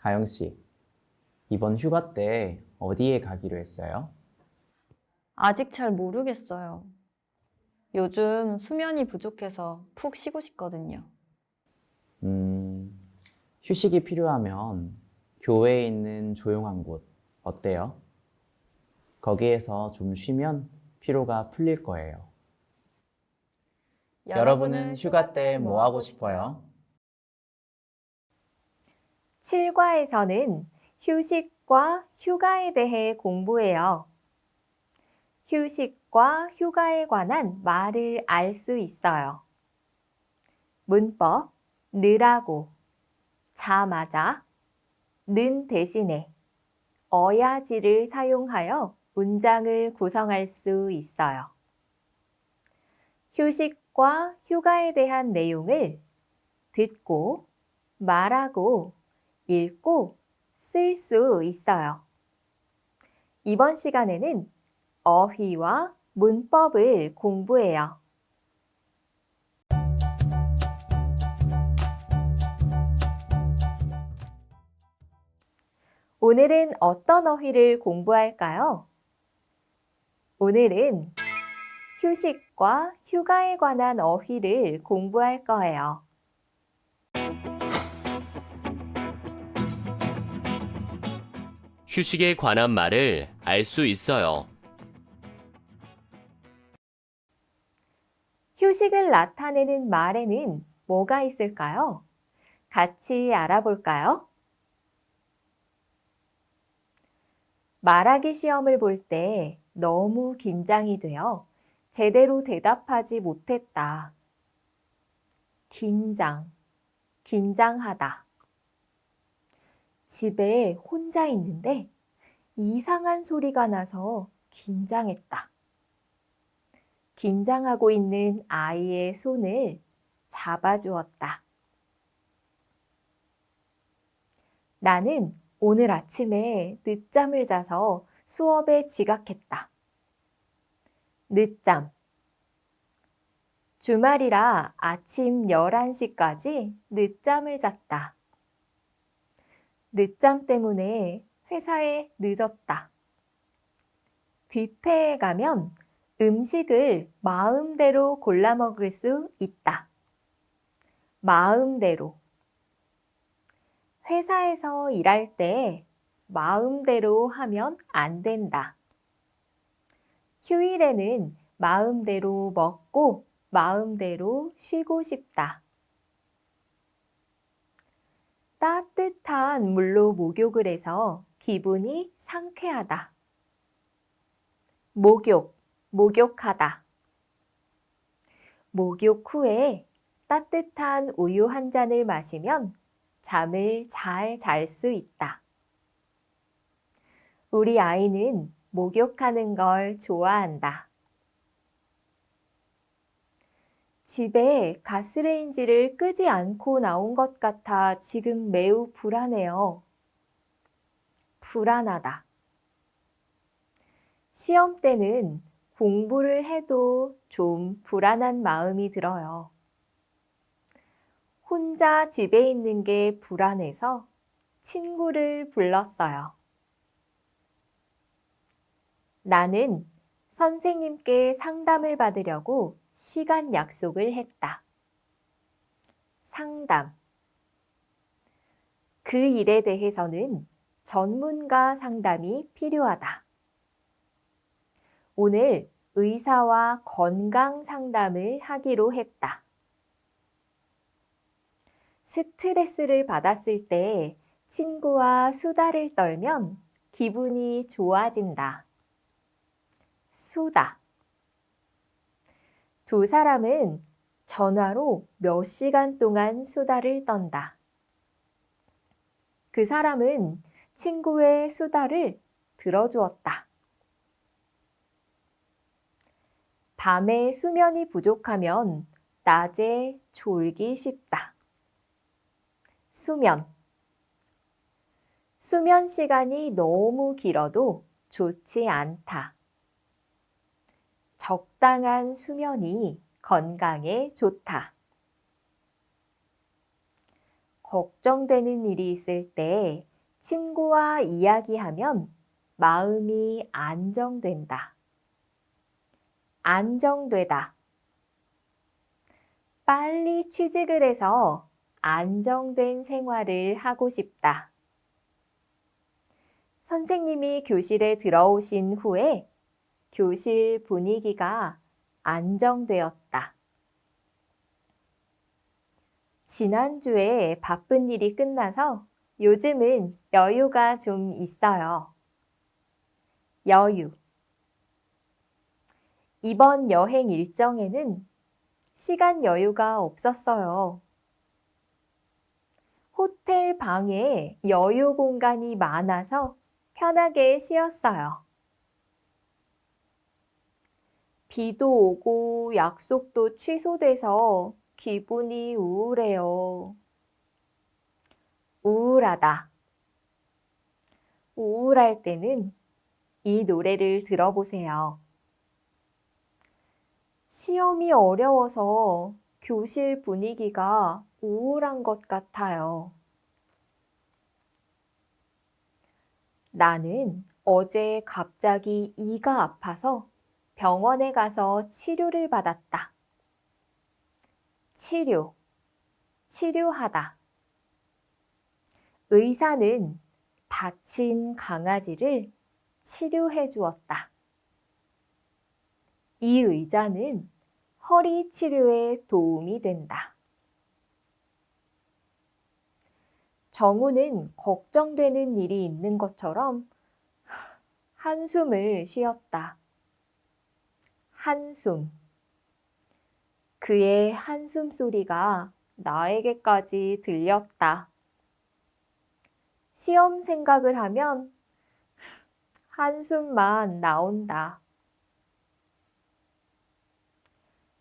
가영 씨, 이번 휴가 때 어디에 가기로 했어요? 아직 잘 모르겠어요. 요즘 수면이 부족해서 푹 쉬고 싶거든요. 음, 휴식이 필요하면 교외에 있는 조용한 곳 어때요? 거기에서 좀 쉬면 피로가 풀릴 거예요. 여러분은 휴가 때 뭐 하고 싶어요? 7과에서는 휴식과 휴가에 대해 공부해요. 휴식과 휴가에 관한 말을 알 수 있어요. 문법, 느라고, 자마자, 는 대신에 어야지를 사용하여 문장을 구성할 수 있어요. 휴식과 휴가에 대한 내용을 듣고, 말하고, 읽고, 쓸 수 있어요. 이번 시간에는 어휘와 문법을 공부해요. 오늘은 어떤 어휘를 공부할까요? 오늘은 휴식과 휴가에 관한 어휘를 공부할 거예요. 휴식에 관한 말을 알 수 있어요. 휴식을 나타내는 말에는 뭐가 있을까요? 같이 알아볼까요? 말하기 시험을 볼 때 너무 긴장이 되어 제대로 대답하지 못했다. 긴장, 긴장하다. 집에 혼자 있는데 이상한 소리가 나서 긴장했다. 긴장하고 있는 아이의 손을 잡아주었다. 나는 오늘 아침에 늦잠을 자서 수업에 지각했다. 늦잠. 주말이라 아침 11시까지 늦잠을 잤다. 늦잠 때문에 회사에 늦었다. 뷔페에 가면 음식을 마음대로 골라 먹을 수 있다. 마음대로. 회사에서 일할 때 마음대로 하면 안 된다. 휴일에는 마음대로 먹고 마음대로 쉬고 싶다. 따뜻한 물로 목욕을 해서 기분이 상쾌하다. 목욕, 목욕하다. 목욕 후에 따뜻한 우유 한 잔을 마시면 잠을 잘 잘 수 있다. 우리 아이는 목욕하는 걸 좋아한다. 집에 가스레인지를 끄지 않고 나온 것 같아 지금 매우 불안해요. 불안하다. 시험 때는 공부를 해도 좀 불안한 마음이 들어요. 혼자 집에 있는 게 불안해서 친구를 불렀어요. 나는 선생님께 상담을 받으려고 시간 약속을 했다. 상담. 그 일에 대해서는 전문가 상담이 필요하다. 오늘 의사와 건강 상담을 하기로 했다. 스트레스를 받았을 때 친구와 수다를 떨면 기분이 좋아진다. 수다. 두 사람은 전화로 몇 시간 동안 수다를 떤다. 그 사람은 친구의 수다를 들어주었다. 밤에 수면이 부족하면 낮에 졸기 쉽다. 수면. 수면 시간이 너무 길어도 좋지 않다. 적당한 수면이 건강에 좋다. 걱정되는 일이 있을 때 친구와 이야기하면 마음이 안정된다. 안정되다. 빨리 취직을 해서 안정된 생활을 하고 싶다. 선생님이 교실에 들어오신 후에 교실 분위기가 안정되었다. 지난주에 바쁜 일이 끝나서 요즘은 여유가 좀 있어요. 여유. 이번 여행 일정에는 시간 여유가 없었어요. 호텔 방에 여유 공간이 많아서 편하게 쉬었어요. 비도 오고 약속도 취소돼서 기분이 우울해요. 우울하다. 우울할 때는 이 노래를 들어보세요. 시험이 어려워서 교실 분위기가 우울한 것 같아요. 나는 어제 갑자기 이가 아파서 병원에 가서 치료를 받았다. 치료, 치료하다. 의사는 다친 강아지를 치료해 주었다. 이 의자는 허리 치료에 도움이 된다. 정우는 걱정되는 일이 있는 것처럼 한숨을 쉬었다. 한숨. 그의 한숨 소리가 나에게까지 들렸다. 시험 생각을 하면 한숨만 나온다.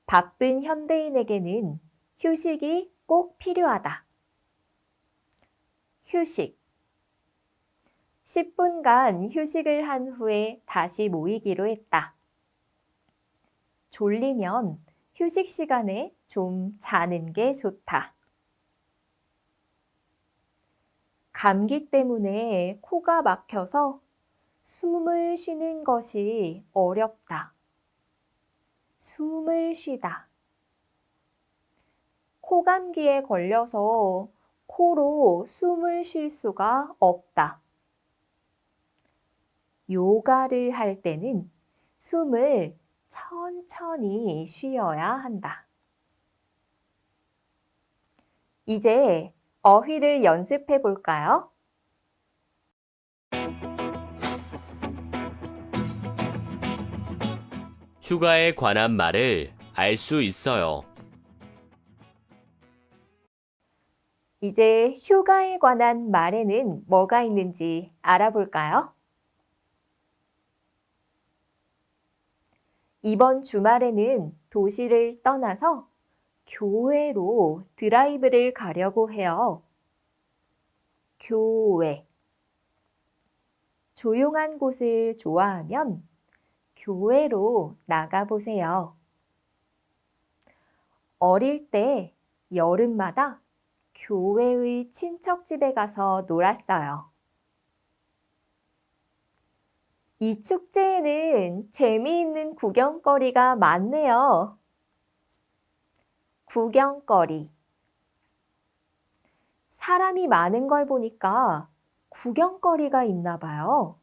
바쁜 현대인에게는 휴식이 꼭 필요하다. 휴식. 10분간 휴식을 한 후에 다시 모이기로 했다. 졸리면 휴식 시간에 좀 자는 게 좋다. 감기 때문에 코가 막혀서 숨을 쉬는 것이 어렵다. 숨을 쉬다. 코감기에 걸려서 코로 숨을 쉴 수가 없다. 요가를 할 때는 숨을 천천히 쉬어야 한다. 이제 어휘를 연습해 볼까요? 휴가에 관한 말을 알 수 있어요. 이제 휴가에 관한 말에는 뭐가 있는지 알아볼까요? 이번 주말에는 도시를 떠나서 교외로 드라이브를 가려고 해요. 교외. 조용한 곳을 좋아하면 교외로 나가보세요. 어릴 때 여름마다 교외의 친척집에 가서 놀았어요. 이 축제에는 재미있는 구경거리가 많네요. 구경거리. 사람이 많은 걸 보니까 구경거리가 있나 봐요.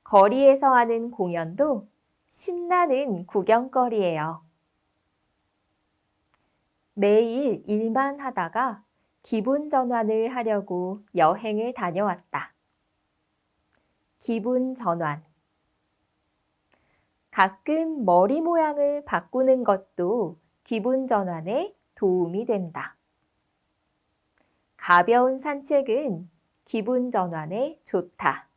거리에서 하는 공연도 신나는 구경거리예요. 매일 일만 하다가 기분 전환을 하려고 여행을 다녀왔다. 기분 전환. 가끔 머리 모양을 바꾸는 것도 기분 전환에 도움이 된다. 가벼운 산책은 기분 전환에 좋다.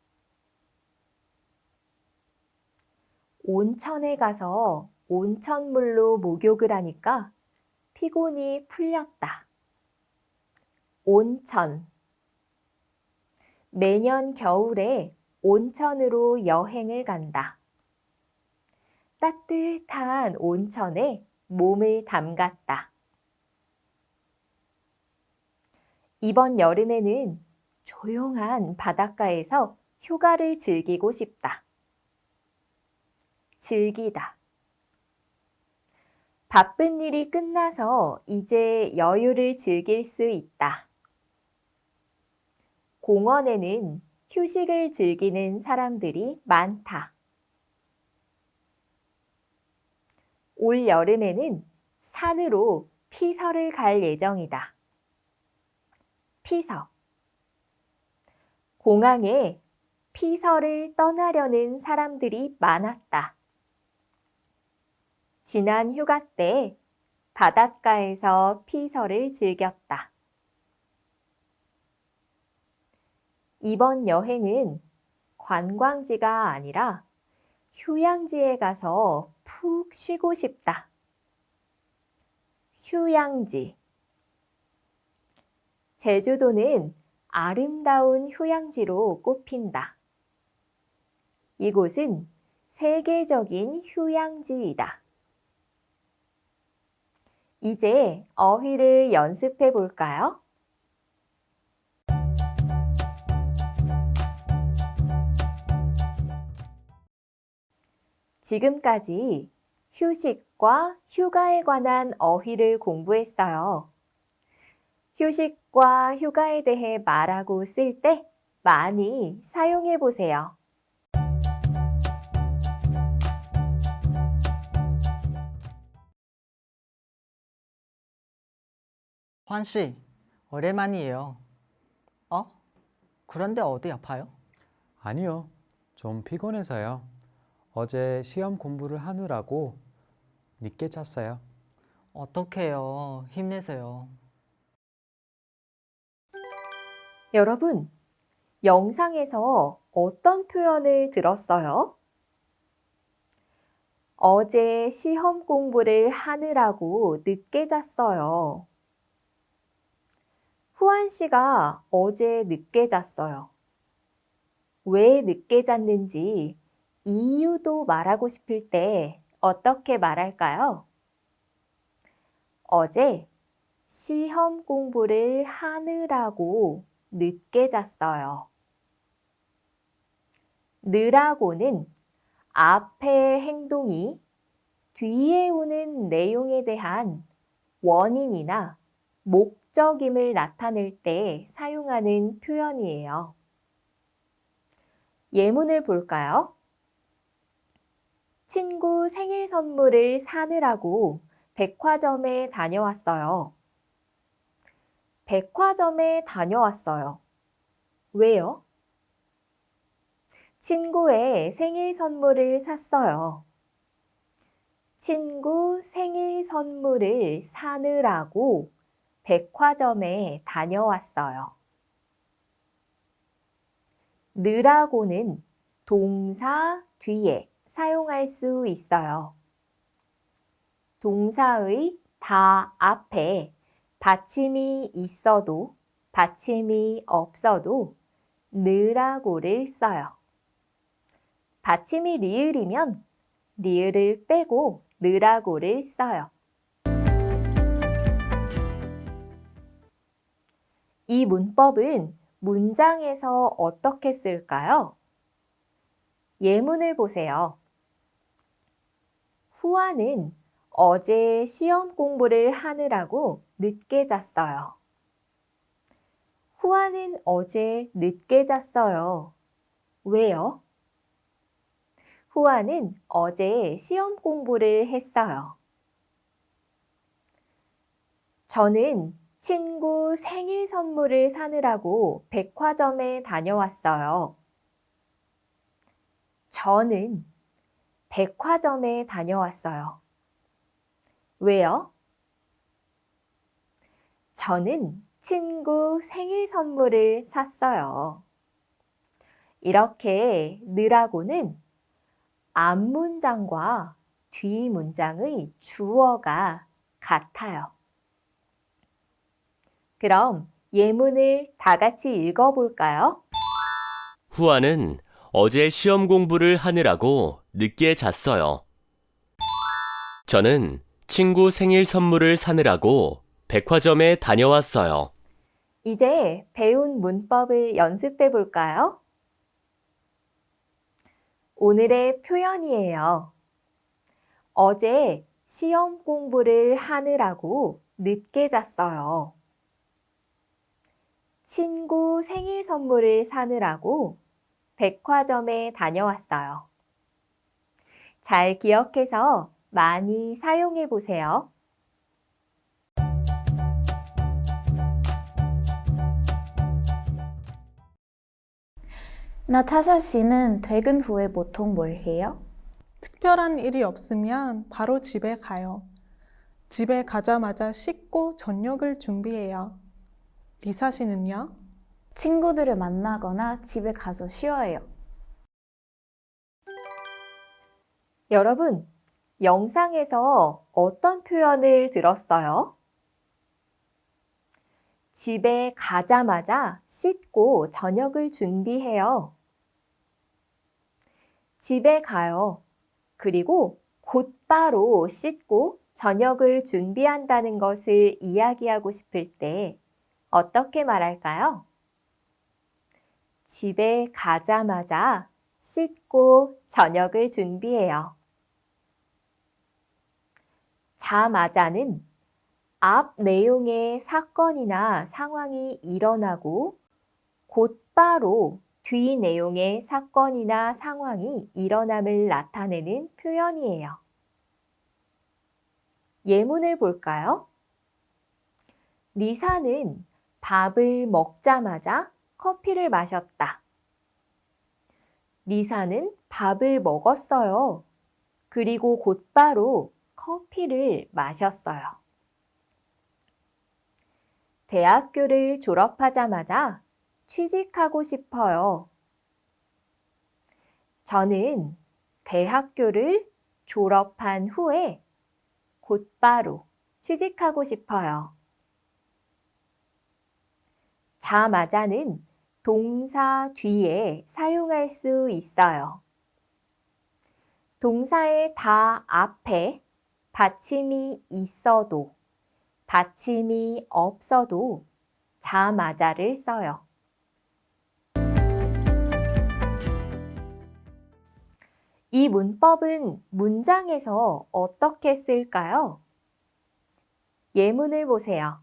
온천에 가서 온천물로 목욕을 하니까 피곤이 풀렸다. 온천. 매년 겨울에 온천으로 여행을 간다. 따뜻한 온천에 몸을 담갔다. 이번 여름에는 조용한 바닷가에서 휴가를 즐기고 싶다. 즐기다. 바쁜 일이 끝나서 이제 여유를 즐길 수 있다. 공원에는 휴식을 즐기는 사람들이 많다. 올 여름에는 산으로 피서를 갈 예정이다. 피서. 공항에 피서를 떠나려는 사람들이 많았다. 지난 휴가 때 바닷가에서 피서를 즐겼다. 이번 여행은 관광지가 아니라 휴양지에 가서 푹 쉬고 싶다. 휴양지. 제주도는 아름다운 휴양지로 꼽힌다. 이곳은 세계적인 휴양지이다. 이제 어휘를 연습해 볼까요? 지금까지 휴식과 휴가에 관한 어휘를 공부했어요. 휴식과 휴가에 대해 말하고 쓸 때 많이 사용해 보세요. 환 씨, 오랜만이에요. 그런데 어디 아파요? 아니요, 좀 피곤해서요. 어제 시험 공부를 하느라고 늦게 잤어요. 어떡해요. 힘내세요. 여러분, 영상에서 어떤 표현을 들었어요? 어제 시험 공부를 하느라고 늦게 잤어요. 후안 씨가 어제 늦게 잤어요. 왜 늦게 잤는지 이유도 말하고 싶을 때 어떻게 말할까요? 어제 시험 공부를 하느라고 늦게 잤어요. 느라고는 앞의 행동이 뒤에 오는 내용에 대한 원인이나 목적임을 나타낼 때 사용하는 표현이에요. 예문을 볼까요? 친구 생일 선물을 사느라고 백화점에 다녀왔어요. 백화점에 다녀왔어요. 왜요? 친구의 생일 선물을 샀어요. 친구 생일 선물을 사느라고 백화점에 다녀왔어요. 느라고는 동사 뒤에 사용할 수 있어요. 동사의 다 앞에 받침이 있어도 받침이 없어도 느라고를 써요. 받침이 리을이면 리을을 빼고 느라고를 써요. 이 문법은 문장에서 어떻게 쓸까요? 예문을 보세요. 후아는 어제 시험 공부를 하느라고 늦게 잤어요. 후아는 어제 늦게 잤어요. 왜요? 후아는 어제 시험 공부를 했어요. 저는 친구 생일 선물을 사느라고 백화점에 다녀왔어요. 저는 백화점에 다녀왔어요. 왜요? 저는 친구 생일 선물을 샀어요. 이렇게 느라고는 앞문장과 뒷문장의 주어가 같아요. 그럼 예문을 다 같이 읽어볼까요? 후아는 어제 시험 공부를 하느라고 늦게 잤어요. 저는 친구 생일 선물을 사느라고 백화점에 다녀왔어요. 이제 배운 문법을 연습해 볼까요? 오늘의 표현이에요. 어제 시험 공부를 하느라고 늦게 잤어요. 친구 생일 선물을 사느라고 백화점에 다녀왔어요. 잘 기억해서 많이 사용해 보세요. 나타샤 씨는 퇴근 후에 보통 뭘 해요? 특별한 일이 없으면 바로 집에 가요. 집에 가자마자 씻고 저녁을 준비해요. 리사 씨는요? 친구들을 만나거나 집에 가서 쉬어요. 여러분, 영상에서 어떤 표현을 들었어요? 집에 가자마자 씻고 저녁을 준비해요. 집에 가요. 그리고 곧바로 씻고 저녁을 준비한다는 것을 이야기하고 싶을 때 어떻게 말할까요? 집에 가자마자 씻고 저녁을 준비해요. 자마자는 앞 내용의 사건이나 상황이 일어나고 곧바로 뒤 내용의 사건이나 상황이 일어남을 나타내는 표현이에요. 예문을 볼까요? 리사는 밥을 먹자마자 커피를 마셨다. 리사는 밥을 먹었어요. 그리고 곧바로 커피를 마셨어요. 대학교를 졸업하자마자 취직하고 싶어요. 저는 대학교를 졸업한 후에 곧바로 취직하고 싶어요. 자마자는 동사 뒤에 사용할 수 있어요. 동사의 다 앞에 받침이 있어도 받침이 없어도 자마자를 써요. 이 문법은 문장에서 어떻게 쓸까요? 예문을 보세요.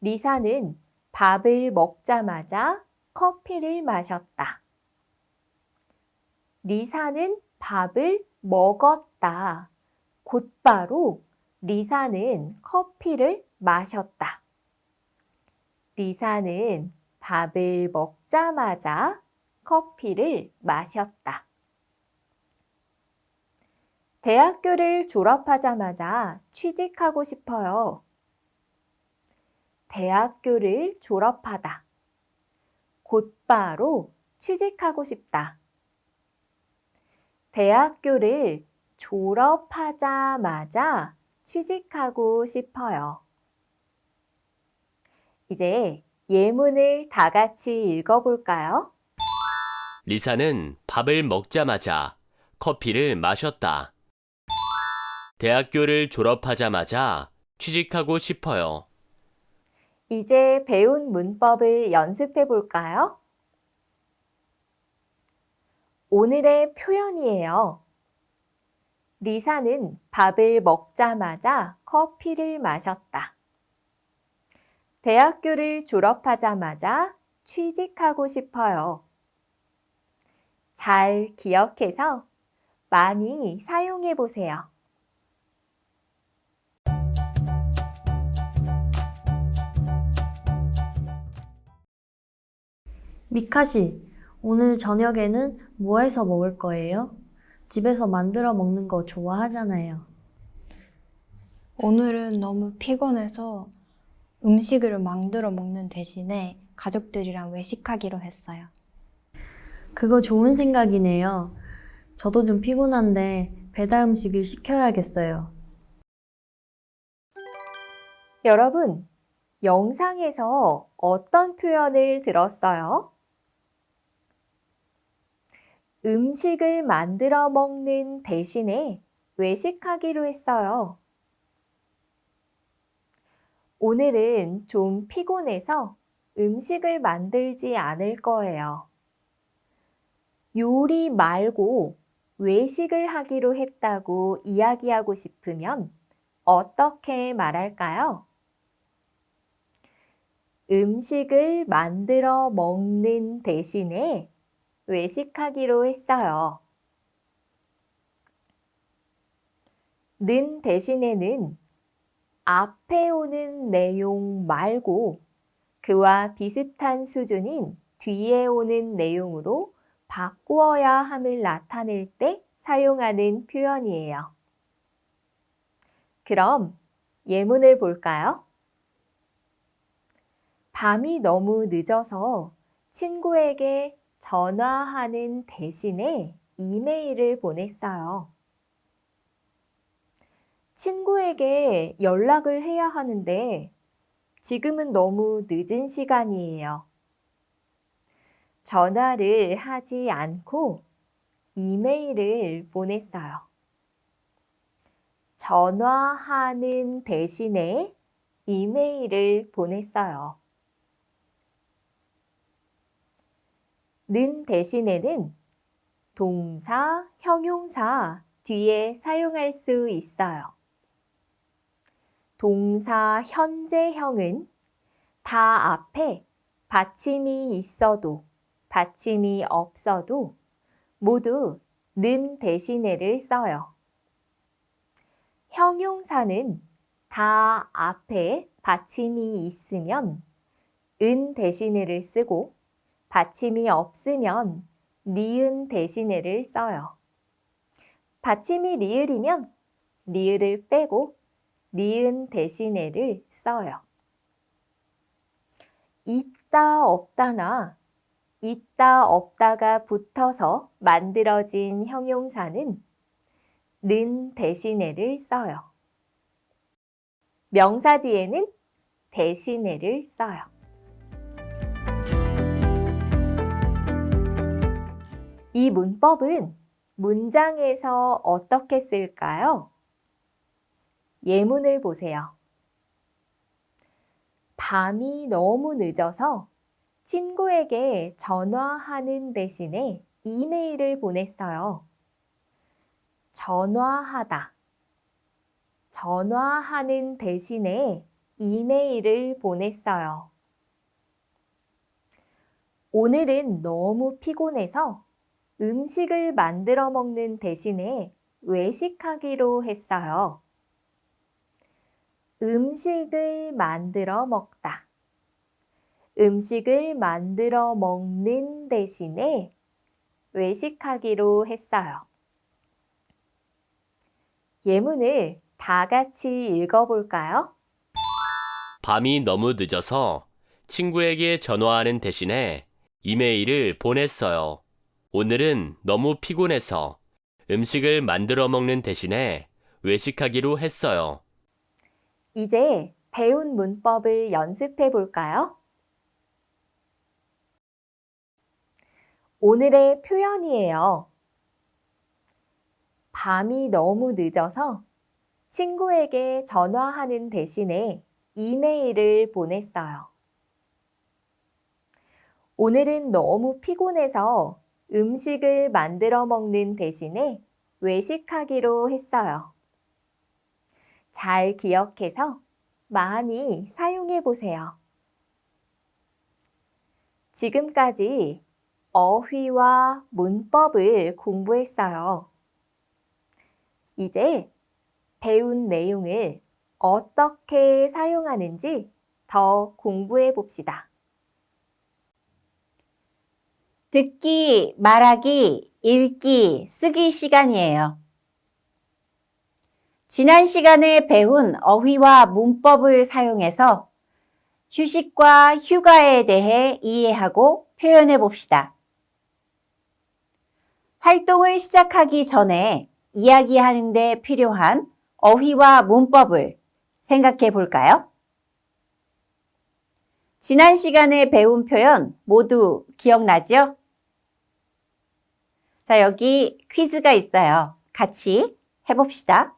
리사는 밥을 먹자마자 커피를 마셨다. 리사는 밥을 먹었다. 곧바로 리사는 커피를 마셨다. 리사는 밥을 먹자마자 커피를 마셨다. 대학교를 졸업하자마자 취직하고 싶어요. 대학교를 졸업하다. 곧바로 취직하고 싶다. 대학교를 졸업하자마자 취직하고 싶어요. 이제 예문을 다 같이 읽어볼까요? 리사는 밥을 먹자마자 커피를 마셨다. 대학교를 졸업하자마자 취직하고 싶어요. 이제 배운 문법을 연습해 볼까요? 오늘의 표현이에요. 리사는 밥을 먹자마자 커피를 마셨다. 대학교를 졸업하자마자 취직하고 싶어요. 잘 기억해서 많이 사용해 보세요. 미카 씨, 오늘 저녁에는 뭐 해서 먹을 거예요? 집에서 만들어 먹는 거 좋아하잖아요. 오늘은 너무 피곤해서 음식을 만들어 먹는 대신에 가족들이랑 외식하기로 했어요. 그거 좋은 생각이네요. 저도 좀 피곤한데 배달 음식을 시켜야겠어요. 여러분, 영상에서 어떤 표현을 들었어요? 음식을 만들어 먹는 대신에 외식하기로 했어요. 오늘은 좀 피곤해서 음식을 만들지 않을 거예요. 요리 말고 외식을 하기로 했다고 이야기하고 싶으면 어떻게 말할까요? 음식을 만들어 먹는 대신에 외식하기로 했어요. 는 대신에는 앞에 오는 내용 말고 그와 비슷한 수준인 뒤에 오는 내용으로 바꾸어야 함을 나타낼 때 사용하는 표현이에요. 그럼 예문을 볼까요? 밤이 너무 늦어서 친구에게 전화하는 대신에 이메일을 보냈어요. 친구에게 연락을 해야 하는데 지금은 너무 늦은 시간이에요. 전화를 하지 않고 이메일을 보냈어요. 전화하는 대신에 이메일을 보냈어요. 는 대신에는 동사, 형용사 뒤에 사용할 수 있어요. 동사 현재형은 다 앞에 받침이 있어도 받침이 없어도 모두 는 대신에를 써요. 형용사는 다 앞에 받침이 있으면 은 대신에를 쓰고 받침이 없으면 니은 대신에를 써요. 받침이 리을이면 리을을 빼고 니은 대신에를 써요. 있다 없다나 있다 없다가 붙어서 만들어진 형용사는 는 대신에를 써요. 명사 뒤에는 대신에를 써요. 이 문법은 문장에서 어떻게 쓸까요? 예문을 보세요. 밤이 너무 늦어서 친구에게 전화하는 대신에 이메일을 보냈어요. 전화하다. 전화하는 대신에 이메일을 보냈어요. 오늘은 너무 피곤해서 음식을 만들어 먹는 대신에 외식하기로 했어요. 음식을 만들어 먹다. 음식을 만들어 먹는 대신에 외식하기로 했어요. 예문을 다 같이 읽어볼까요? 밤이 너무 늦어서 친구에게 전화하는 대신에 이메일을 보냈어요. 오늘은 너무 피곤해서 음식을 만들어 먹는 대신에 외식하기로 했어요. 이제 배운 문법을 연습해 볼까요? 오늘의 표현이에요. 밤이 너무 늦어서 친구에게 전화하는 대신에 이메일을 보냈어요. 오늘은 너무 피곤해서 음식을 만들어 먹는 대신에 외식하기로 했어요. 잘 기억해서 많이 사용해 보세요. 지금까지 어휘와 문법을 공부했어요. 이제 배운 내용을 어떻게 사용하는지 더 공부해 봅시다. 듣기, 말하기, 읽기, 쓰기 시간이에요. 지난 시간에 배운 어휘와 문법을 사용해서 휴식과 휴가에 대해 이해하고 표현해 봅시다. 활동을 시작하기 전에 이야기하는 데 필요한 어휘와 문법을 생각해 볼까요? 지난 시간에 배운 표현 모두 기억나죠? 자, 여기 퀴즈가 있어요. 같이 해봅시다.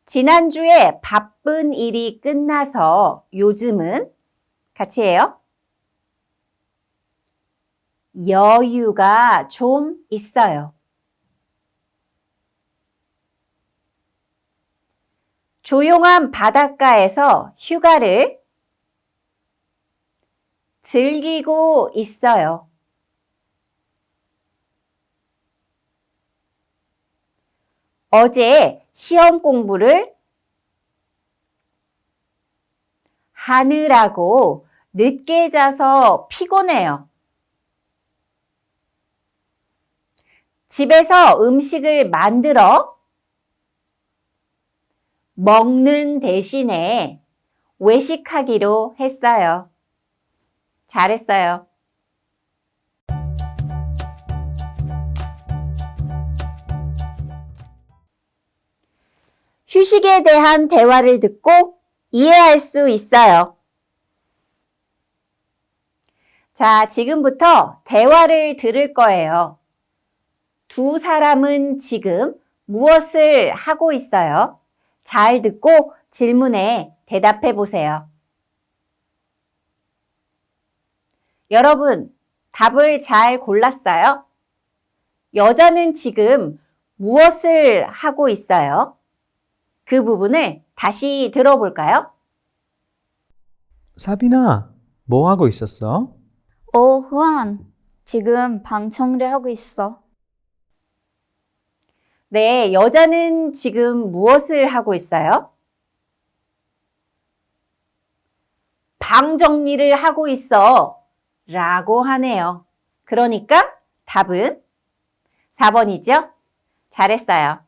지난주에 바쁜 일이 끝나서 요즘은 같이 해요. 여유가 좀 있어요. 조용한 바닷가에서 휴가를 즐기고 있어요. 어제 시험 공부를 하느라고 늦게 자서 피곤해요. 집에서 음식을 만들어 먹는 대신에 외식하기로 했어요. 잘했어요. 휴식에 대한 대화를 듣고 이해할 수 있어요. 자, 지금부터 대화를 들을 거예요. 두 사람은 지금 무엇을 하고 있어요? 잘 듣고 질문에 대답해 보세요. 여러분, 답을 잘 골랐어요? 여자는 지금 무엇을 하고 있어요? 그 부분을 다시 들어볼까요? 사비나, 뭐 하고 있었어? 후안. 지금 방 정리하고 있어. 네, 여자는 지금 무엇을 하고 있어요? 방 정리를 하고 있어 라고 하네요. 그러니까 답은 4번이죠? 잘했어요.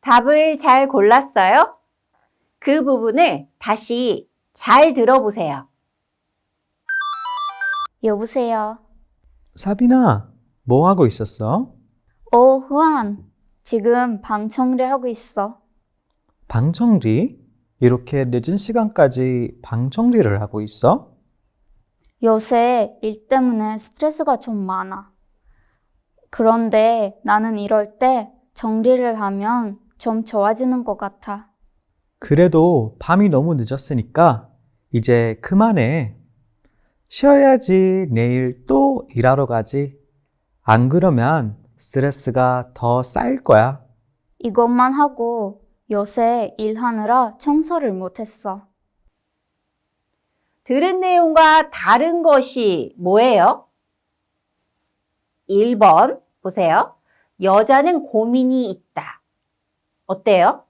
답을 잘 골랐어요? 그 부분을 다시 잘 들어보세요. 여보세요. 사비나, 뭐 하고 있었어? 후안. 지금 방 정리하고 있어. 방 정리? 이렇게 늦은 시간까지 방 정리를 하고 있어? 요새 일 때문에 스트레스가 좀 많아. 그런데 나는 이럴 때 정리를 하면 좀 좋아지는 것 같아. 그래도 밤이 너무 늦었으니까 이제 그만해. 쉬어야지 내일 또 일하러 가지. 안 그러면 스트레스가 더 쌓일 거야. 이것만 하고 요새 일하느라 청소를 못했어. 들은 내용과 다른 것이 뭐예요? 1번 보세요. 여자는 고민이 있다. 어때요?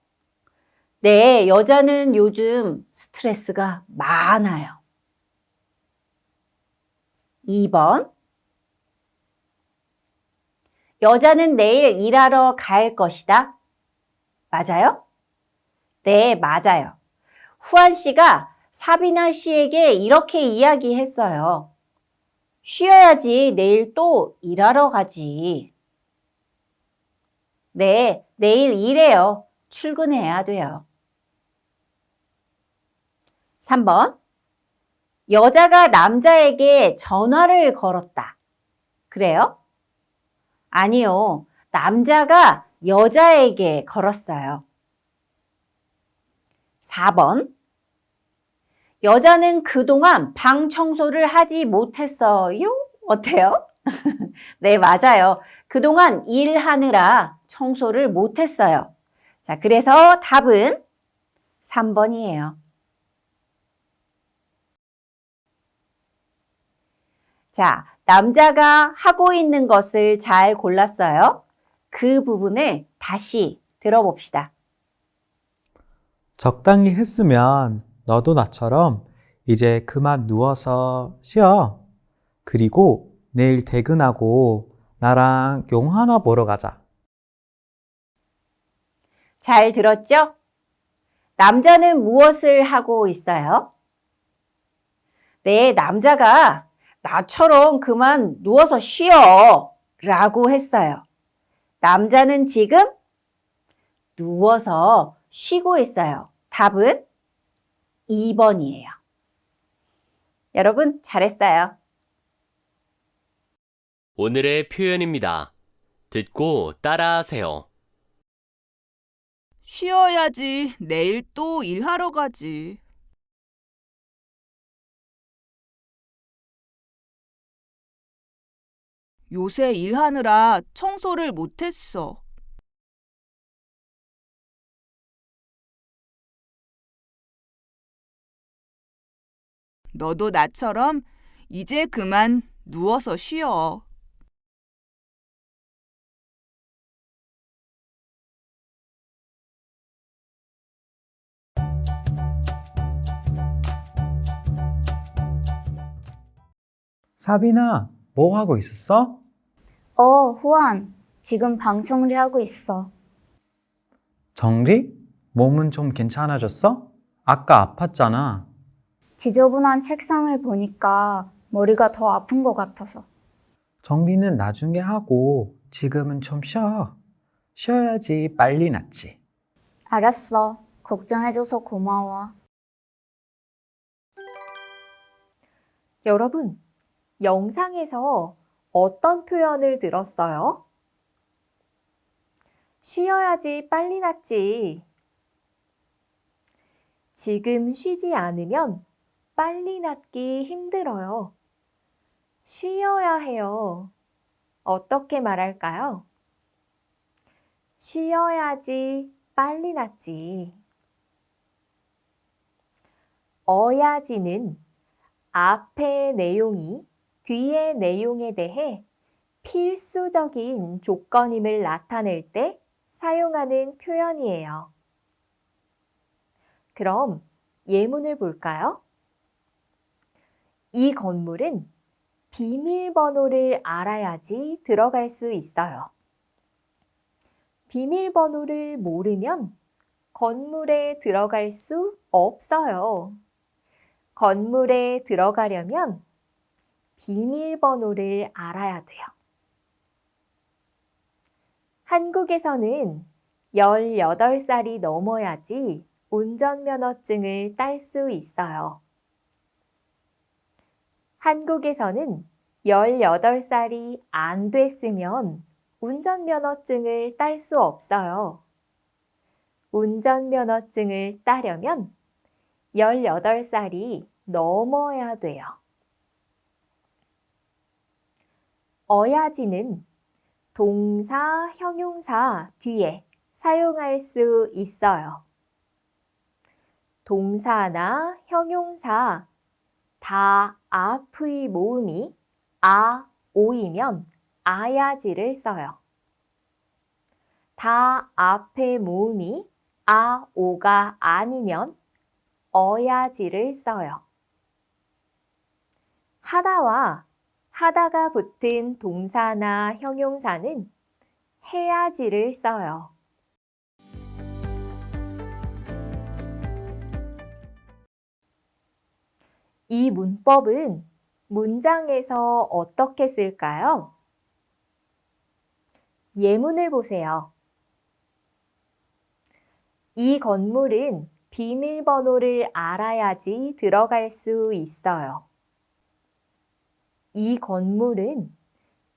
네, 여자는 요즘 스트레스가 많아요. 2번. 여자는 내일 일하러 갈 것이다. 맞아요? 네, 맞아요. 후안 씨가 사비나 씨에게 이렇게 이야기했어요. 쉬어야지 내일 또 일하러 가지. 네, 내일 일해요. 출근해야 돼요. 3번. 여자가 남자에게 전화를 걸었다. 그래요? 아니요. 남자가 여자에게 걸었어요. 4번. 여자는 그동안 방 청소를 하지 못했어요. 어때요? 네, 맞아요. 그동안 일하느라 청소를 못했어요. 자, 그래서 답은 3번이에요. 자, 남자가 하고 있는 것을 잘 골랐어요. 그 부분을 다시 들어봅시다. 적당히 했으면 너도 나처럼 이제 그만 누워서 쉬어. 그리고 내일 퇴근하고 나랑 영화나 보러 가자. 잘 들었죠? 남자는 무엇을 하고 있어요? 네, 남자가 나처럼 그만 누워서 쉬어 라고 했어요. 남자는 지금 누워서 쉬고 있어요. 답은 2번이에요. 여러분, 잘했어요. 오늘의 표현입니다. 듣고 따라하세요. 쉬어야지. 내일 또 일하러 가지. 요새 일하느라 청소를 못했어. 너도 나처럼 이제 그만 누워서 쉬어. 사비나, 뭐 하고 있었어? 후안. 지금 방 정리하고 있어. 정리? 몸은 좀 괜찮아졌어? 아까 아팠잖아. 지저분한 책상을 보니까 머리가 더 아픈 것 같아서. 정리는 나중에 하고 지금은 좀 쉬어. 쉬어야지 빨리 낫지. 알았어. 걱정해줘서 고마워. 여러분, 영상에서 어떤 표현을 들었어요? 쉬어야지 빨리 낫지. 지금 쉬지 않으면 빨리 낫기 힘들어요. 쉬어야 해요. 어떻게 말할까요? 쉬어야지 빨리 낫지. 어야지는 앞의 내용이 뒤의 내용에 대해 필수적인 조건임을 나타낼 때 사용하는 표현이에요. 그럼 예문을 볼까요? 이 건물은 비밀번호를 알아야지 들어갈 수 있어요. 비밀번호를 모르면 건물에 들어갈 수 없어요. 건물에 들어가려면 비밀번호를 알아야 돼요. 한국에서는 18살이 넘어야지 운전면허증을 딸 수 있어요. 한국에서는 18살이 안 됐으면 운전면허증을 딸 수 없어요. 운전면허증을 따려면 18살이 넘어야 돼요. 어야지는 동사, 형용사 뒤에 사용할 수 있어요. 동사나 형용사 다 앞의 모음이 아, 오이면 아야지를 써요. 다 앞의 모음이 아, 오가 아니면 어야지를 써요. 하다와 하다가 붙은 동사나 형용사는 해야지를 써요. 이 문법은 문장에서 어떻게 쓸까요? 예문을 보세요. 이 건물은 비밀번호를 알아야지 들어갈 수 있어요. 이 건물은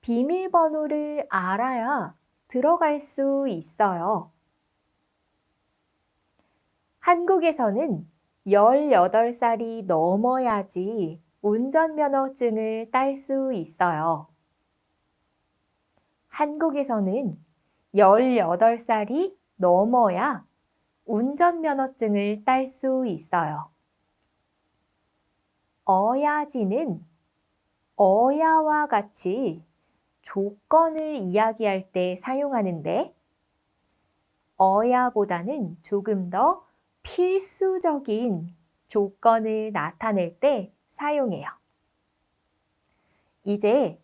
비밀번호를 알아야 들어갈 수 있어요. 한국에서는 18살이 넘어야지 운전면허증을 딸 수 있어요. 한국에서는 18살이 넘어야 운전면허증을 딸 수 있어요. 어야지는 어야와 같이 조건을 이야기할 때 사용하는데 어야보다는 조금 더 필수적인 조건을 나타낼 때 사용해요. 이제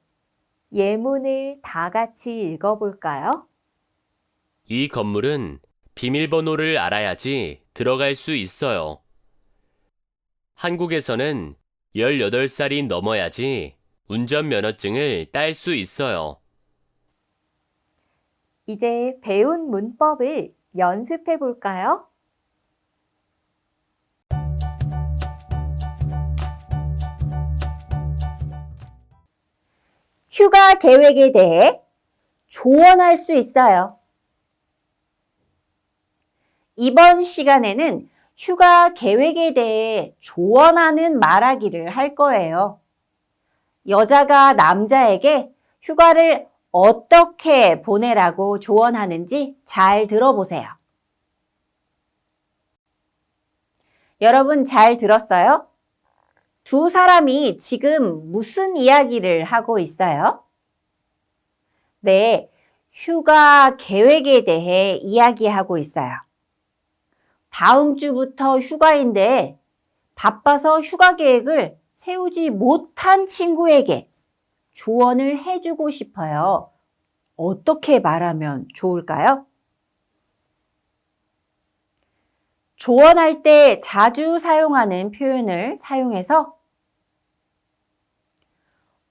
예문을 다 같이 읽어볼까요? 이 건물은 비밀번호를 알아야지 들어갈 수 있어요. 한국에서는 18살이 넘어야지 운전면허증을 딸 수 있어요. 이제 배운 문법을 연습해 볼까요? 휴가 계획에 대해 조언할 수 있어요. 이번 시간에는 휴가 계획에 대해 조언하는 말하기를 할 거예요. 여자가 남자에게 휴가를 어떻게 보내라고 조언하는지 잘 들어보세요. 여러분 잘 들었어요? 두 사람이 지금 무슨 이야기를 하고 있어요? 네, 휴가 계획에 대해 이야기하고 있어요. 다음 주부터 휴가인데 바빠서 휴가 계획을 세우지 못한 친구에게 조언을 해주고 싶어요. 어떻게 말하면 좋을까요? 조언할 때 자주 사용하는 표현을 사용해서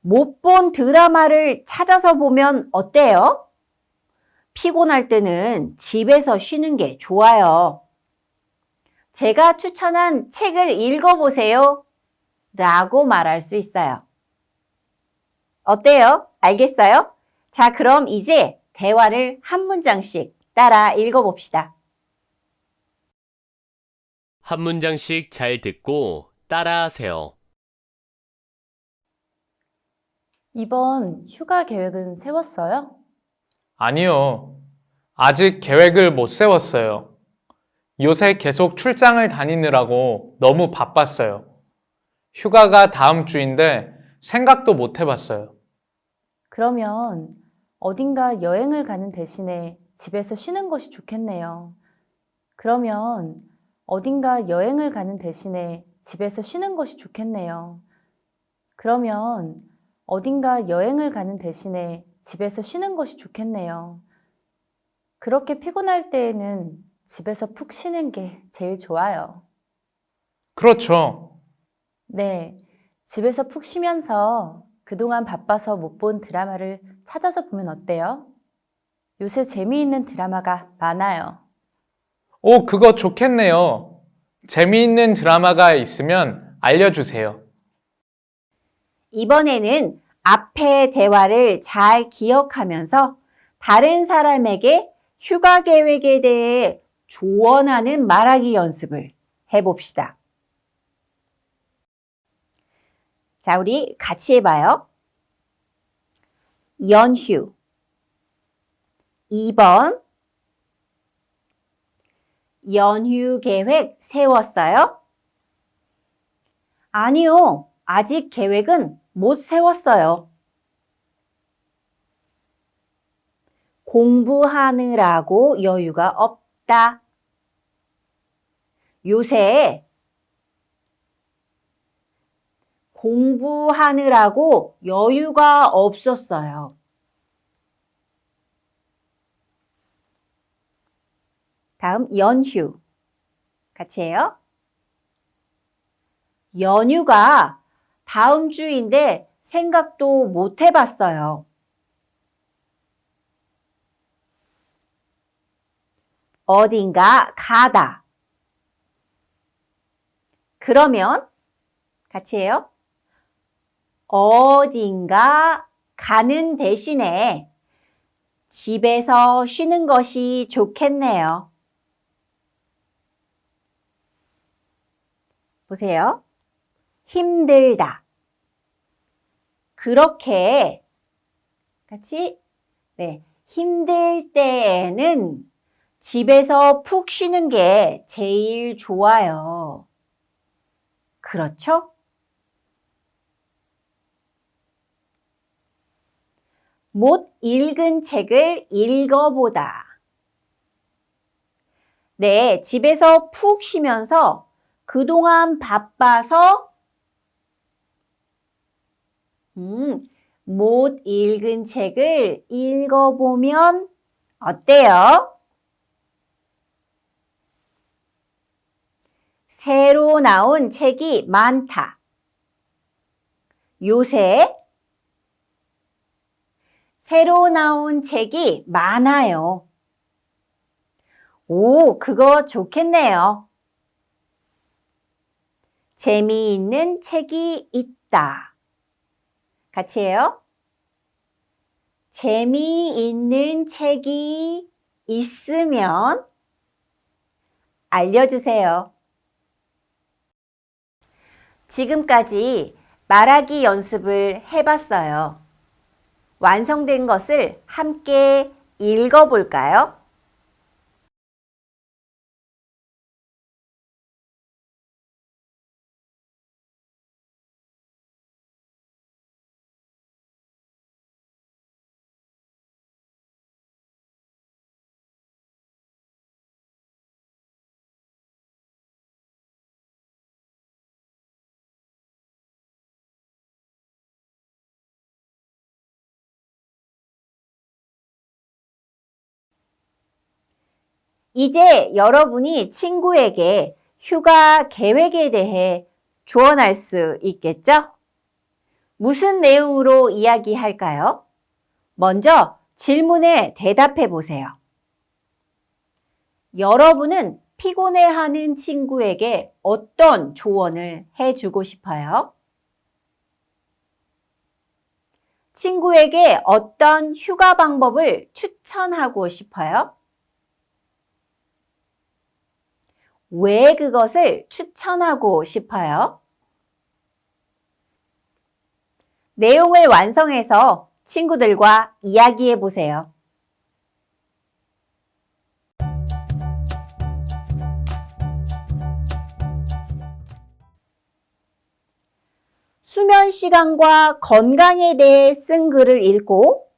못 본 드라마를 찾아서 보면 어때요? 피곤할 때는 집에서 쉬는 게 좋아요. 제가 추천한 책을 읽어보세요. 라고 말할 수 있어요. 어때요? 알겠어요? 자, 그럼 이제 대화를 한 문장씩 따라 읽어봅시다. 한 문장씩 잘 듣고 따라하세요. 이번 휴가 계획은 세웠어요? 아니요. 아직 계획을 못 세웠어요. 요새 계속 출장을 다니느라고 너무 바빴어요. 휴가가 다음 주인데 생각도 못 해봤어요. 그러면 어딘가 여행을 가는 대신에 집에서 쉬는 것이 좋겠네요. 그러면 어딘가 여행을 가는 대신에 집에서 쉬는 것이 좋겠네요. 그러면 어딘가 여행을 가는 대신에 집에서 쉬는 것이 좋겠네요. 그렇게 피곤할 때에는 집에서 푹 쉬는 게 제일 좋아요. 그렇죠. 네, 집에서 푹 쉬면서 그동안 바빠서 못 본 드라마를 찾아서 보면 어때요? 요새 재미있는 드라마가 많아요. 오, 그거 좋겠네요. 재미있는 드라마가 있으면 알려주세요. 이번에는 앞의 대화를 잘 기억하면서 다른 사람에게 휴가 계획에 대해 조언하는 말하기 연습을 해봅시다. 자, 우리 같이 해봐요. 연휴 2번 연휴 계획 세웠어요? 아니요, 아직 계획은 못 세웠어요. 공부하느라고 여유가 없다. 요새 공부하느라고 여유가 없었어요. 다음 연휴. 같이 해요. 연휴가 다음 주인데 생각도 못 해봤어요. 어딘가 가다. 그러면 같이 해요. 어딘가 가는 대신에 집에서 쉬는 것이 좋겠네요. 보세요. 힘들다. 그렇게 같이 힘들 때에는 집에서 푹 쉬는 게 제일 좋아요. 그렇죠? 못 읽은 책을 읽어보다. 네, 집에서 푹 쉬면서 그동안 바빠서 못 읽은 책을 읽어보면 어때요? 새로 나온 책이 많다. 요새 새로 나온 책이 많아요. 오, 그거 좋겠네요. 재미있는 책이 있다. 같이 해요. 재미있는 책이 있으면 알려주세요. 지금까지 말하기 연습을 해봤어요. 완성된 것을 함께 읽어볼까요? 이제 여러분이 친구에게 휴가 계획에 대해 조언할 수 있겠죠? 무슨 내용으로 이야기할까요? 먼저 질문에 대답해 보세요. 여러분은 피곤해하는 친구에게 어떤 조언을 해주고 싶어요? 친구에게 어떤 휴가 방법을 추천하고 싶어요? 왜 그것을 추천하고 싶어요? 내용을 완성해서 친구들과 이야기해 보세요. 수면 시간과 건강에 대해 쓴 글을 읽고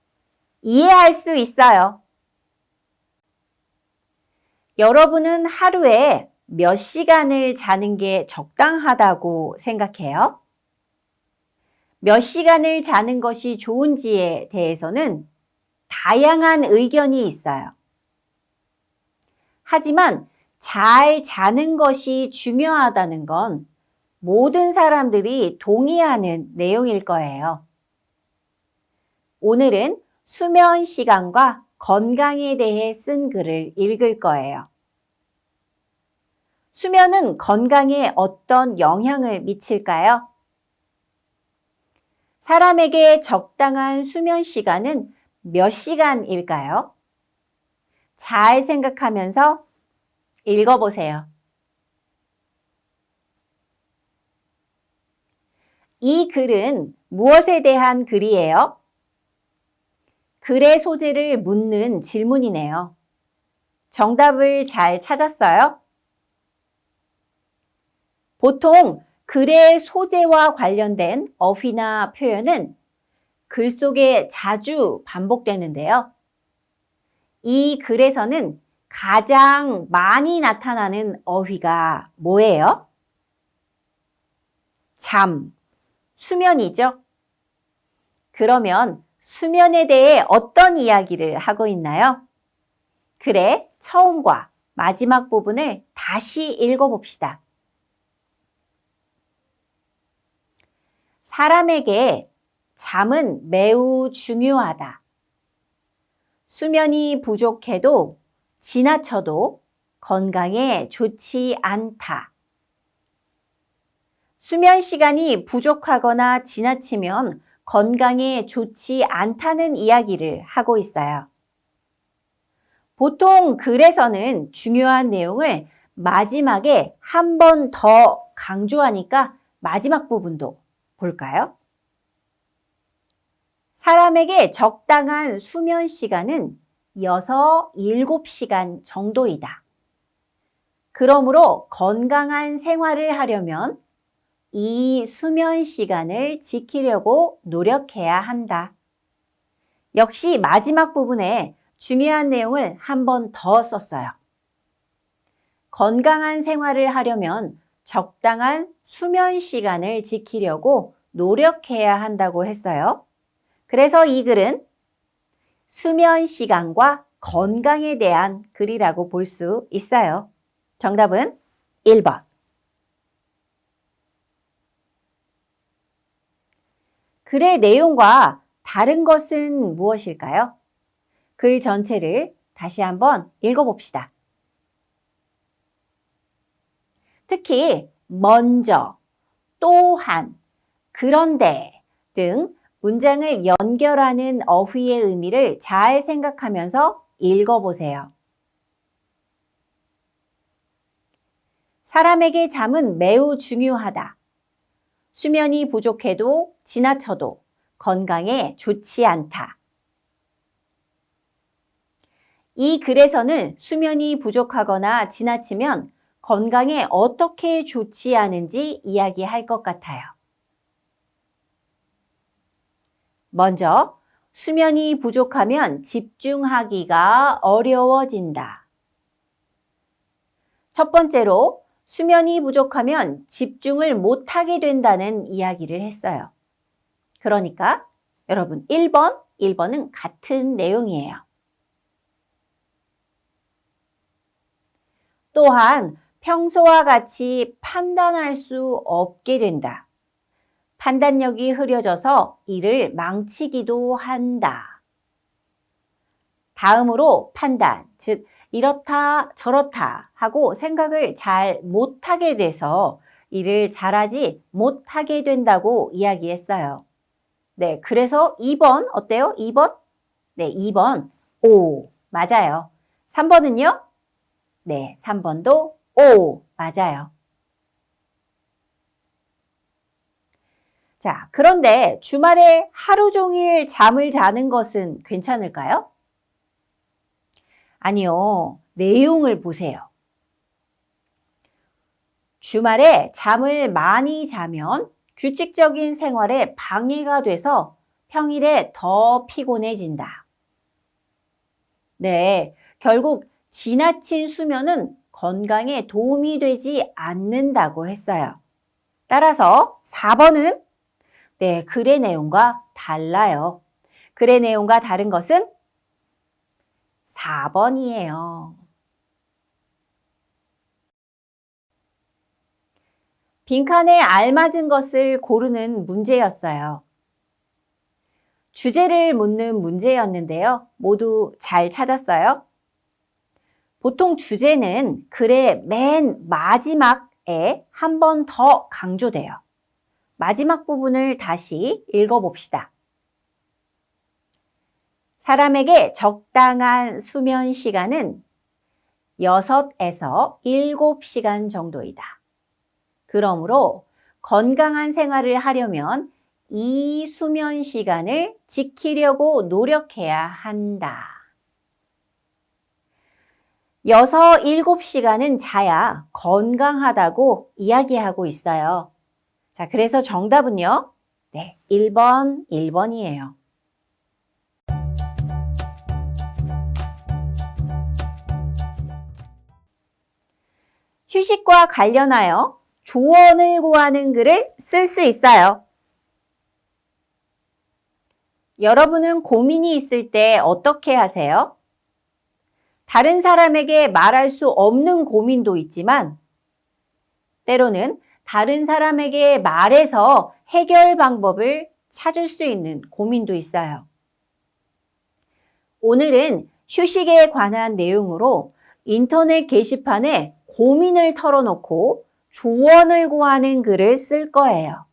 이해할 수 있어요. 여러분은 하루에 몇 시간을 자는 게 적당하다고 생각해요? 몇 시간을 자는 것이 좋은지에 대해서는 다양한 의견이 있어요. 하지만 잘 자는 것이 중요하다는 건 모든 사람들이 동의하는 내용일 거예요. 오늘은 수면 시간과 건강에 대해 쓴 글을 읽을 거예요. 수면은 건강에 어떤 영향을 미칠까요? 사람에게 적당한 수면 시간은 몇 시간일까요? 잘 생각하면서 읽어보세요. 이 글은 무엇에 대한 글이에요? 글의 소재를 묻는 질문이네요. 정답을 잘 찾았어요? 보통 글의 소재와 관련된 어휘나 표현은 글 속에 자주 반복되는데요. 이 글에서는 가장 많이 나타나는 어휘가 뭐예요? 잠, 수면이죠. 그러면 수면에 대해 어떤 이야기를 하고 있나요? 글의 처음과 마지막 부분을 다시 읽어봅시다. 사람에게 잠은 매우 중요하다. 수면이 부족해도 지나쳐도 건강에 좋지 않다. 수면 시간이 부족하거나 지나치면 건강에 좋지 않다는 이야기를 하고 있어요. 보통 글에서는 중요한 내용을 마지막에 한 번 더 강조하니까 마지막 부분도 볼까요? 사람에게 적당한 수면 시간은 6, 7시간 정도이다. 그러므로 건강한 생활을 하려면 이 수면 시간을 지키려고 노력해야 한다. 역시 마지막 부분에 중요한 내용을 한 번 더 썼어요. 건강한 생활을 하려면 적당한 수면 시간을 지키려고 노력해야 한다고 했어요. 그래서 이 글은 수면 시간과 건강에 대한 글이라고 볼 수 있어요. 정답은 1번. 글의 내용과 다른 것은 무엇일까요? 글 전체를 다시 한번 읽어봅시다. 특히 먼저, 또한, 그런데 등 문장을 연결하는 어휘의 의미를 잘 생각하면서 읽어보세요. 사람에게 잠은 매우 중요하다. 수면이 부족해도 지나쳐도 건강에 좋지 않다. 이 글에서는 수면이 부족하거나 지나치면 건강에 어떻게 좋지 않은지 이야기할 것 같아요. 먼저, 수면이 부족하면 집중하기가 어려워진다. 첫 번째로, 수면이 부족하면 집중을 못하게 된다는 이야기를 했어요. 그러니까 여러분 1번은 같은 내용이에요. 또한 평소와 같이 판단할 수 없게 된다. 판단력이 흐려져서 일을 망치기도 한다. 다음으로 판단, 즉 이렇다 저렇다 하고 생각을 잘 못하게 돼서 일을 잘하지 못하게 된다고 이야기했어요. 네, 그래서 2번 어때요? 2번? 네, 2번 오 맞아요. 3번은요? 네, 3번도 오 맞아요. 자, 그런데 주말에 하루 종일 잠을 자는 것은 괜찮을까요? 아니요, 내용을 보세요. 주말에 잠을 많이 자면 규칙적인 생활에 방해가 돼서 평일에 더 피곤해진다. 네, 결국 지나친 수면은 건강에 도움이 되지 않는다고 했어요. 따라서 4번은 네, 글의 내용과 달라요. 글의 내용과 다른 것은 4번이에요. 빈칸에 알맞은 것을 고르는 문제였어요. 주제를 묻는 문제였는데요. 모두 잘 찾았어요? 보통 주제는 글의 맨 마지막에 한 번 더 강조돼요. 마지막 부분을 다시 읽어봅시다. 사람에게 적당한 수면 시간은 6에서 7시간 정도이다. 그러므로 건강한 생활을 하려면 이 수면 시간을 지키려고 노력해야 한다. 6, 7시간은 자야 건강하다고 이야기하고 있어요. 자, 그래서 정답은요. 네, 1번이에요. 휴식과 관련하여 조언을 구하는 글을 쓸 수 있어요. 여러분은 고민이 있을 때 어떻게 하세요? 다른 사람에게 말할 수 없는 고민도 있지만 때로는 다른 사람에게 말해서 해결 방법을 찾을 수 있는 고민도 있어요. 오늘은 휴식에 관한 내용으로 인터넷 게시판에 고민을 털어놓고 조언을 구하는 글을 쓸 거예요.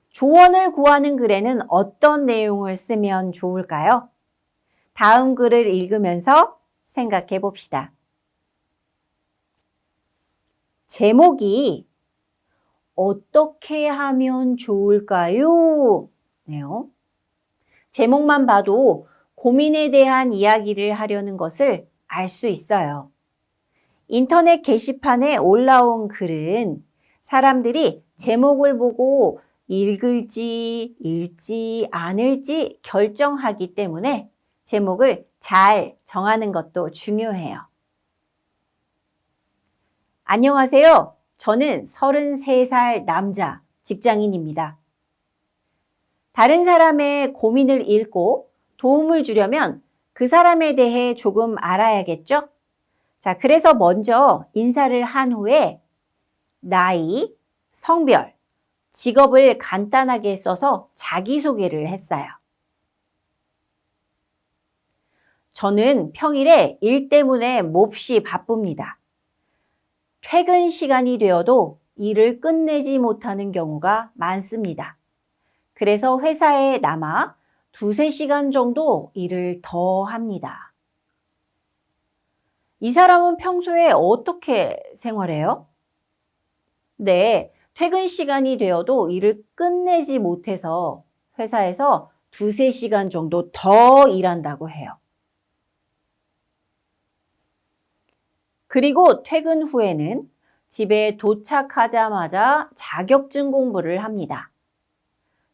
조언을 구하는 글에는 어떤 내용을 쓰면 좋을까요? 다음 글을 읽으면서 생각해 봅시다. 제목이 어떻게 하면 좋을까요? 네요. 제목만 봐도 고민에 대한 이야기를 하려는 것을 알 수 있어요. 인터넷 게시판에 올라온 글은 사람들이 제목을 보고 읽을지 읽지 않을지 결정하기 때문에 제목을 잘 정하는 것도 중요해요. 안녕하세요. 저는 33살 남자 직장인입니다. 다른 사람의 고민을 읽고 도움을 주려면 그 사람에 대해 조금 알아야겠죠? 자, 그래서 먼저 인사를 한 후에 나이, 성별, 직업을 간단하게 써서 자기소개를 했어요. 저는 평일에 일 때문에 몹시 바쁩니다. 퇴근 시간이 되어도 일을 끝내지 못하는 경우가 많습니다. 그래서 회사에 남아 2-3시간 정도 일을 더 합니다. 이 사람은 평소에 어떻게 생활해요? 네, 퇴근 시간이 되어도 일을 끝내지 못해서 회사에서 2-3시간 정도 더 일한다고 해요. 그리고 퇴근 후에는 집에 도착하자마자 자격증 공부를 합니다.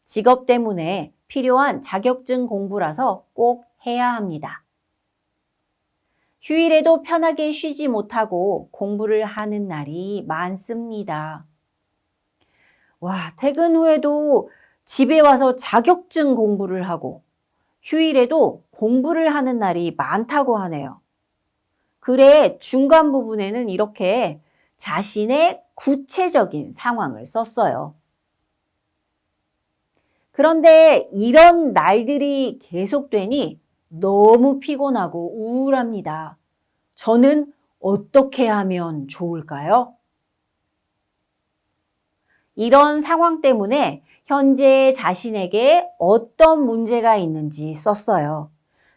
직업 때문에 필요한 자격증 공부라서 꼭 해야 합니다. 휴일에도 편하게 쉬지 못하고 공부를 하는 날이 많습니다. 와, 퇴근 후에도 집에 와서 자격증 공부를 하고 휴일에도 공부를 하는 날이 많다고 하네요. 글의 중간 부분에는 이렇게 자신의 구체적인 상황을 썼어요. 그런데 이런 날들이 계속되니 너무 피곤하고 우울합니다. 저는 어떻게 하면 좋을까요? 이런 상황 때문에 현재 자신에게 어떤 문제가 있는지 썼어요.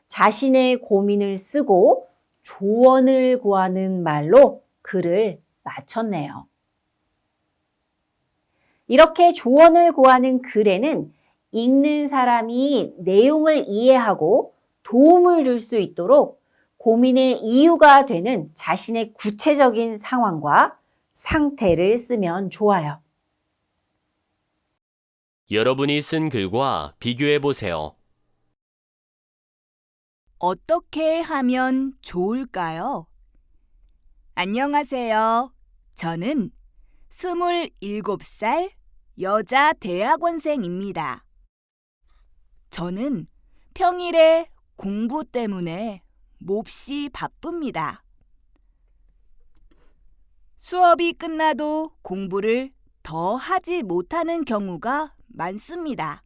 자신의 고민을 쓰고 조언을 구하는 말로 글을 마쳤네요. 이렇게 조언을 구하는 글에는 읽는 사람이 내용을 이해하고 도움을 줄 수 있도록 고민의 이유가 되는 자신의 구체적인 상황과 상태를 쓰면 좋아요. 여러분이 쓴 글과 비교해 보세요. 어떻게 하면 좋을까요? 안녕하세요. 저는 27살 여자 대학원생입니다. 저는 평일에 공부 때문에 몹시 바쁩니다. 수업이 끝나도 공부를 더 하지 못하는 경우가 많습니다.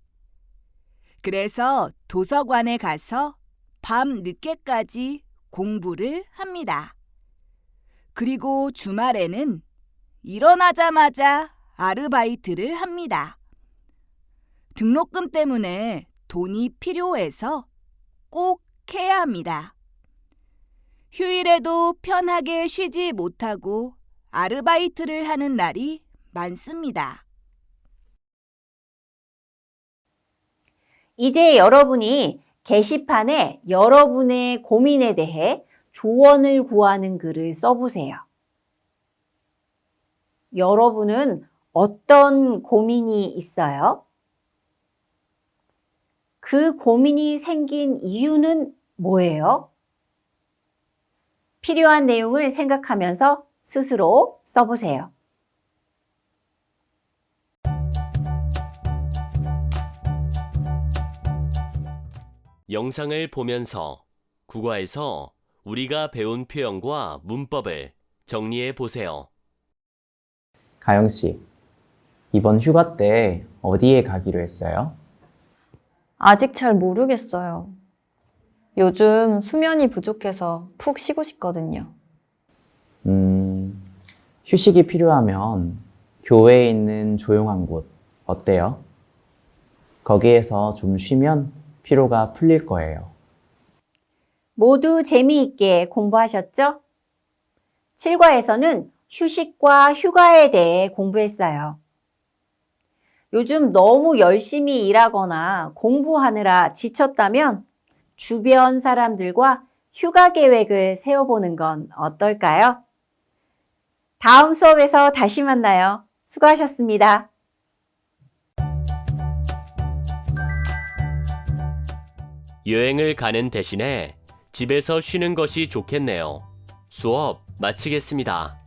그래서 도서관에 가서 밤 늦게까지 공부를 합니다. 그리고 주말에는 일어나자마자 아르바이트를 합니다. 등록금 때문에 돈이 필요해서 꼭 해야 합니다. 휴일에도 편하게 쉬지 못하고 아르바이트를 하는 날이 많습니다. 이제 여러분이 게시판에 여러분의 고민에 대해 조언을 구하는 글을 써보세요. 여러분은 어떤 고민이 있어요? 그 고민이 생긴 이유는 뭐예요? 필요한 내용을 생각하면서 스스로 써보세요. 영상을 보면서 국어에서 우리가 배운 표현과 문법을 정리해 보세요. 가영 씨, 이번 휴가 때 어디에 가기로 했어요? 아직 잘 모르겠어요. 요즘 수면이 부족해서 푹 쉬고 싶거든요. 휴식이 필요하면 교외에 있는 조용한 곳 어때요? 거기에서 좀 쉬면 피로가 풀릴 거예요. 모두 재미있게 공부하셨죠? 7과에서는 휴식과 휴가에 대해 공부했어요. 요즘 너무 열심히 일하거나 공부하느라 지쳤다면 주변 사람들과 휴가 계획을 세워보는 건 어떨까요? 다음 수업에서 다시 만나요. 수고하셨습니다. 여행을 가는 대신에 집에서 쉬는 것이 좋겠네요. 수업 마치겠습니다.